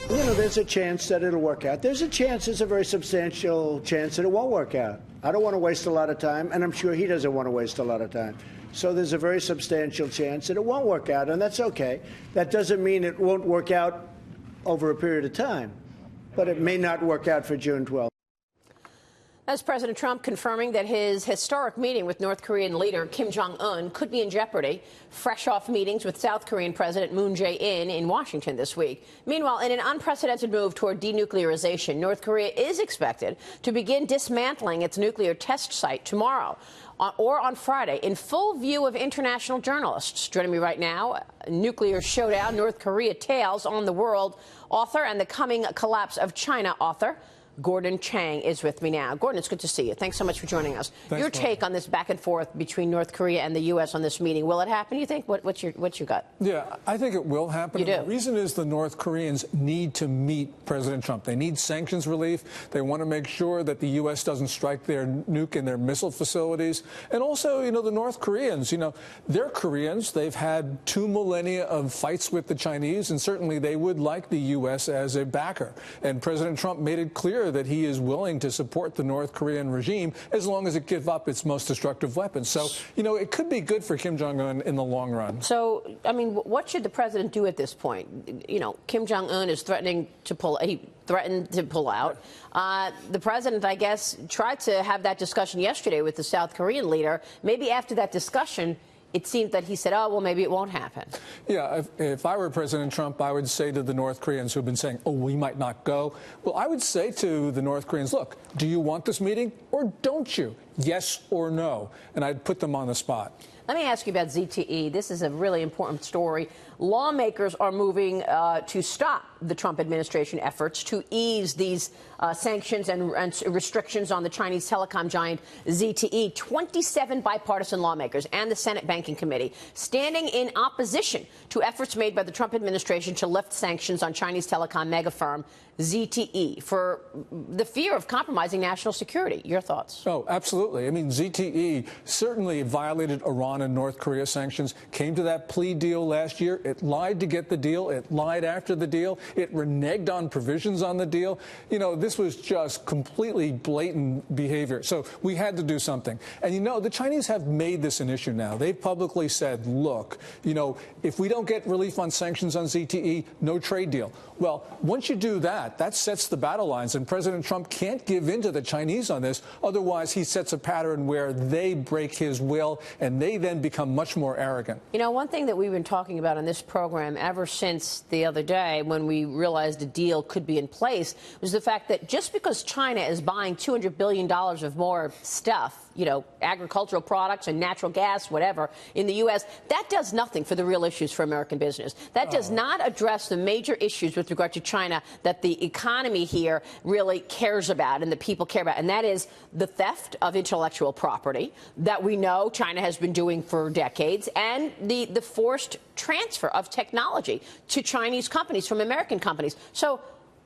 You know, there's a chance that it'll work out. There's a very substantial chance that it won't work out. I don't want to waste a lot of time, and I'm sure he doesn't want to waste a lot of time. So there's a very substantial chance that it won't work out, and that's okay. That doesn't mean it won't work out over a period of time, but it may not work out for June 12th. As President Trump confirming that his historic meeting with North Korean leader Kim Jong-un could be in jeopardy, fresh off meetings with South Korean President Moon Jae-in in Washington this week. Meanwhile, in an unprecedented move toward denuclearization, North Korea is expected to begin dismantling its nuclear test site tomorrow or on Friday in full view of international journalists. Joining me right now, Nuclear Showdown, North Korea Tales on the World author and the Coming Collapse of China author. Gordon Chang is with me now. Gordon, it's good to see you. Thanks so much for joining us. Thanks, your take on this back and forth between North Korea and the U.S. on this meeting. Will it happen, you think? What's your gut? Yeah, I think it will happen. You do? The reason is the North Koreans need to meet President Trump. They need sanctions relief. They want to make sure that the U.S. doesn't strike their nuke in their missile facilities. And also, you know, the North Koreans, you know, they're Koreans. They've had 2 millennia of fights with the Chinese, and certainly they would like the U.S. as a backer. And President Trump made it clear that he is willing to support the North Korean regime as long as it gives up its most destructive weapons. So, you know, it could be good for Kim Jong-un in the long run. So, I mean, what should the president do at this point? You know, Kim Jong-un is threatening to pull. He threatened to pull out. The president, I guess, tried to have that discussion yesterday with the South Korean leader. Maybe after that discussion, it seemed that he said, oh, well, maybe it won't happen. Yeah, if I were President Trump, I would say to the North Koreans who have been saying, oh, we might not go. Well, I would say to the North Koreans, look, do you want this meeting or don't you? Yes or no? And I'd put them on the spot. Let me ask you about ZTE. This is a really important story. Lawmakers are moving to stop the Trump administration efforts to ease these sanctions and restrictions on the Chinese telecom giant ZTE. 27 bipartisan lawmakers and the Senate Banking Committee standing in opposition to efforts made by the Trump administration to lift sanctions on Chinese telecom mega firm ZTE for the fear of compromising national security. Your thoughts? Oh, absolutely. I mean, ZTE certainly violated Iran and North Korea sanctions, came to that plea deal last year. It lied to get the deal. It lied after the deal. It reneged on provisions on the deal. You know, this was just completely blatant behavior. So we had to do something. And, you know, the Chinese have made this an issue now. They've publicly said, look, you know, if we don't get relief on sanctions on ZTE, no trade deal. Well, once you do that, that sets the battle lines, and President Trump can't give in to the Chinese on this. Otherwise, he sets a pattern where they break his will, and they then become much more arrogant. You know, one thing that we've been talking about on this program ever since the other day when we realized a deal could be in place was the fact that just because China is buying $200 billion of more stuff, you know, agricultural products and natural gas, whatever, in the U.S., that does nothing for the real issues for American business. That does not address the major issues with regard to China that the economy here really cares about and the people care about, and that is the theft of intellectual property that we know China has been doing for decades, and the forced transfer of technology to Chinese companies from American companies. So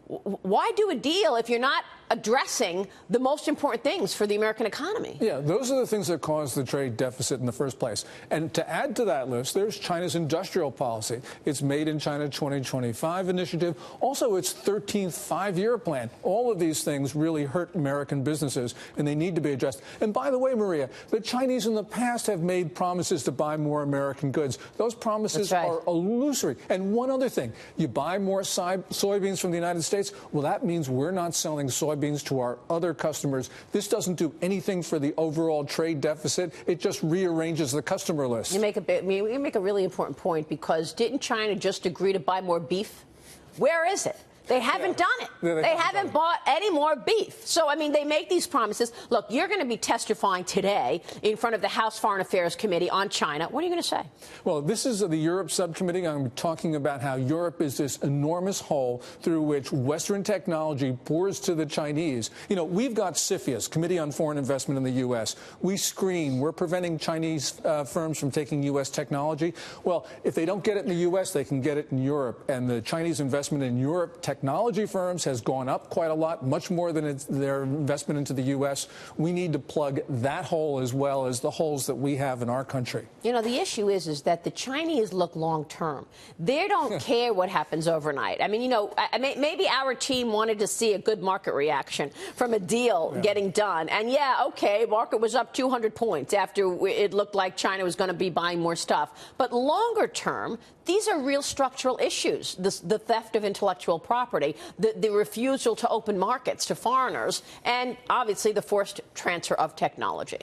why do a deal if you're not addressing the most important things for the American economy? Yeah, those are the things that caused the trade deficit in the first place. And to add to that list, there's China's industrial policy. Its Made in China 2025 initiative, also its 13th five-year plan. All of these things really hurt American businesses, and they need to be addressed. And by the way, Maria, the Chinese in the past have made promises to buy more American goods. Those promises are illusory. And one other thing, you buy more soybeans from the United States, well, that means we're not selling soybeans to our other customers. This doesn't do anything for the overall trade deficit. It just rearranges the customer list. You make a really important point, because didn't China just agree to buy more beef? Where is it? They haven't done it. They haven't bought any more beef. So, I mean, they make these promises. Look, you're going to be testifying today in front of the House Foreign Affairs Committee on China. What are you going to say? Well, this is the Europe subcommittee. I'm talking about how Europe is this enormous hole through which Western technology pours to the Chinese. You know, we've got CFIUS, Committee on Foreign Investment in the U.S. We screen. We're preventing Chinese firms from taking U.S. technology. Well, if they don't get it in the U.S., they can get it in Europe. And the Chinese investment in Europe technology firms has gone up quite a lot, much more than their investment into the U.S. We need to plug that hole as well as the holes that we have in our country. You know, the issue is that the Chinese look long term. They don't care what happens overnight. I mean, you know, maybe our team wanted to see a good market reaction from a deal getting done. And yeah, okay, market was up 200 points after it looked like China was going to be buying more stuff. But longer term, these are real structural issues. The theft of intellectual property, the refusal to open markets to foreigners, and obviously the forced transfer of technology.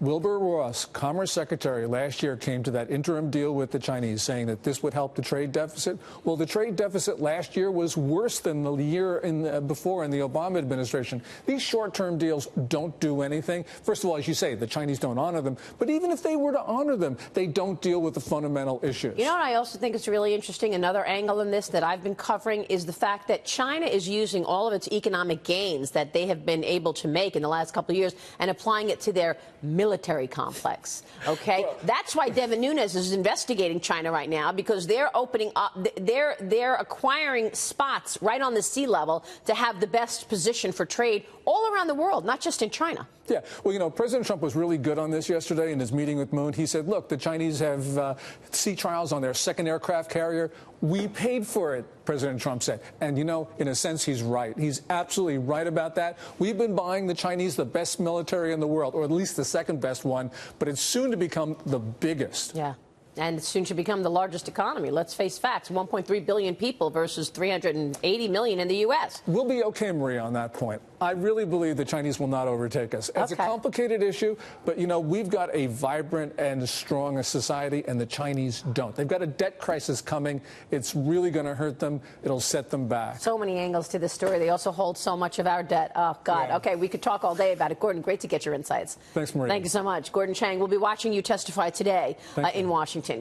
Wilbur Ross, Commerce Secretary, last year came to that interim deal with the Chinese, saying that this would help the trade deficit. Well, the trade deficit last year was worse than the year before in the Obama administration. These short-term deals don't do anything. First of all, as you say, the Chinese don't honor them. But even if they were to honor them, they don't deal with the fundamental issues. You know what I also think is really interesting? Another angle in this that I've been covering is the fact that China is using all of its economic gains that they have been able to make in the last couple of years and applying it to their military complex. Okay, that's why Devin Nunes is investigating China right now, because they're opening up, they're acquiring spots right on the sea level to have the best position for trade all around the world, not just in China. Yeah, well, you know, President Trump was really good on this yesterday in his meeting with Moon. He said, look, the Chinese have sea trials on their second aircraft carrier. We paid for it, President Trump said. And, you know, in a sense, he's right. He's absolutely right about that. We've been buying the Chinese the best military in the world, or at least the second best one, but it's soon to become the biggest. Yeah. And it soon should become the largest economy. Let's face facts, 1.3 billion people versus 380 million in the U.S. We'll be okay, Marie, on that point. I really believe the Chinese will not overtake us. It's a complicated issue, but, you know, we've got a vibrant and strong society, and the Chinese don't. They've got a debt crisis coming. It's really going to hurt them. It'll set them back. So many angles to this story. They also hold so much of our debt. Oh, God. Yeah. Okay, we could talk all day about it. Gordon, great to get your insights. Thanks, Marie. Thank you so much. Gordon Chang, we'll be watching you testify today in Washington.